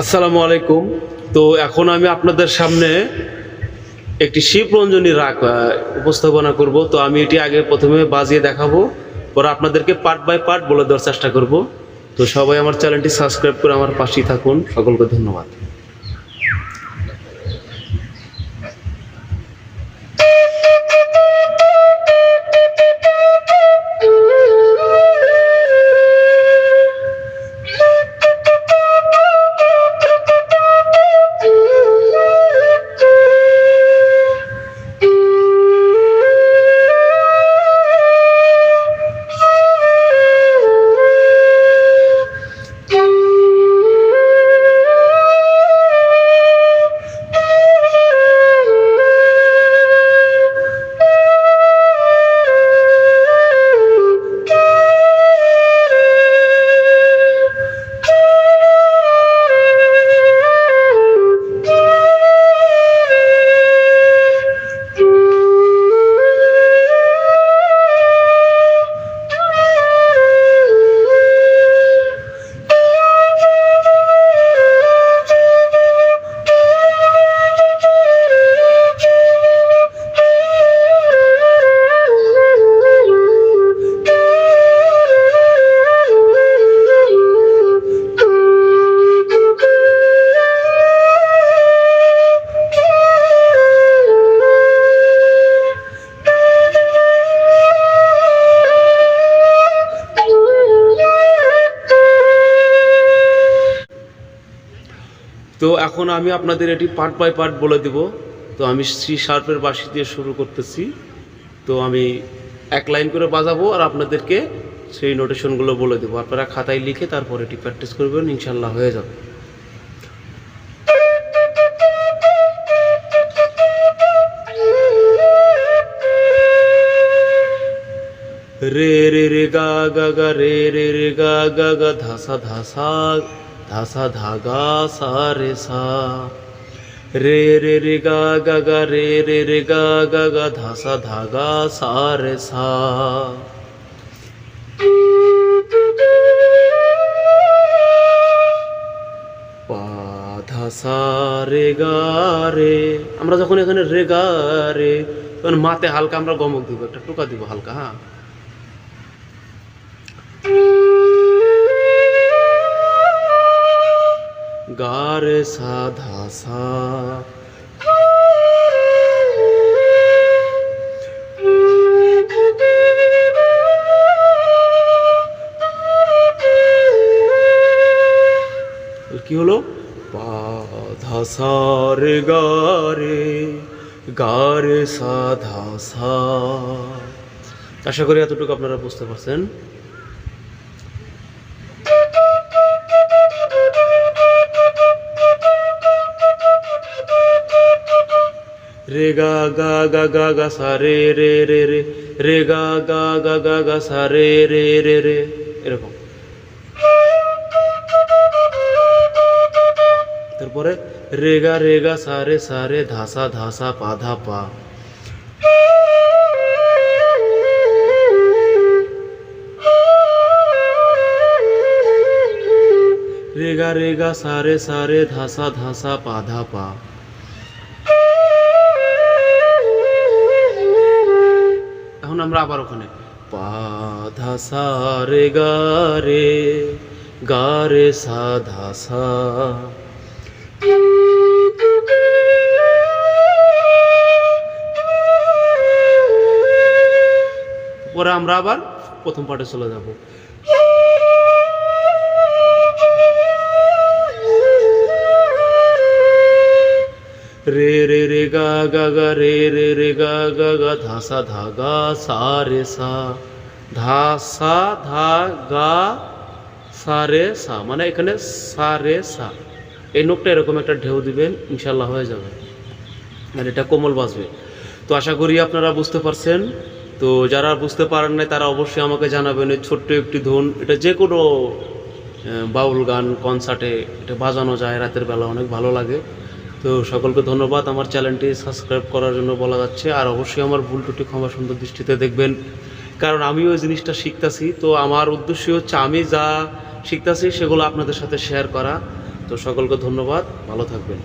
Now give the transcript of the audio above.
আসসালামু আলাইকুম। তো এখন আমি আপনাদের সামনে একটি শিবরঞ্জনী রাগ উপস্থাপনা করব। তো আমি এটি আগে প্রথমে বাজিয়ে দেখাবো, পরে আপনাদেরকে পার্ট বাই পার্ট বলে দেওয়ার চেষ্টা করব। তো সবাই আমার চ্যানেলটি সাবস্ক্রাইব করে আমার পাশেই থাকুন। সকলকে ধন্যবাদ। তো এখন আমি আপনাদের এটি পার্ট বাই পার্ট বলে দেব। তো আমি সি শার্পের বাঁশি দিয়ে শুরু করতেছি। তো আমি এক লাইন করে বাজাবো আর আপনাদেরকে সেই নোটেশনগুলো বলে দেবো। আপনারা খাতায় লিখে তারপর এটি প্র্যাকটিস করবেন, ইনশাল্লাহ হয়ে যাবে। রে রে রে গা গা গা রে রে রে গা গা গা ধাসা ধাসা ধাসা ধাগা সা রে সা। রে রে রে গা গা গা রে রে রে গা গা গা ধাসা ধাগা সা রে সা। পা ধাসা রে গা রে। আমরা যখন এখানে রে গা রে তখন মাতে হালকা আমরা গমক দিব, একটা টোকা দিব হালকা। হ্যাঁ, গা রে সা ধা সা। কি হলো? পা ধা সা রে গা রে, গা রে সা ধা সা। আশা করি এতটুকু আপনারা বুঝতে পারছেন। রে গা গা গা গা গা সা রে রে রে রে, রে গা গা গা গা গা সা রে রে রে রে, এরকম। তারপরে রে গা সা রে ধাসা ধাসা পা ধা পা। রে গা সা রে ধাসা ধাসা পা ধা পা। এখন আমরা আবার ওখানে পা ধা সা রে গা রে সা ধা সা। পরে আমরা আবার প্রথম পার্টে চলে যাব। রে রে রে গা গা গা রে রে রে গা গা গা ধাসা ধাগা সা রে সা। ধাসা ধা গা সা রে সা, মানে এখানে সা রে সা। এই নোকটা এরকম একটা ঢেউ দিবেন, ইনশাল্লাহ হয়ে যাবে, আর এটা কোমল বাজবে। তো আশা করি আপনারা বুঝতে পারছেন। তো যারা বুঝতে পারেন নাই তারা অবশ্যই আমাকে জানাবেন। এই ছোট্ট একটি ধুন, এটা যে কোনো বাউল গান কনসার্টে এটা বাজানো যায় রাতের বেলা, অনেক ভালো লাগে। তো সকলকে ধন্যবাদ। আমার চ্যানেলটি সাবস্ক্রাইব করার জন্য বলা যাচ্ছে, আর অবশ্যই আমার ভুল ত্রুটি ক্ষমা সুন্দর দৃষ্টিতে দেখবেন, কারণ আমিও এই জিনিসটা শিখতেছি। তো আমার উদ্দেশ্য হচ্ছে আমি যা শিখতেছি সেগুলো আপনাদের সাথে শেয়ার করা। তো সকলকে ধন্যবাদ, ভালো থাকবেন।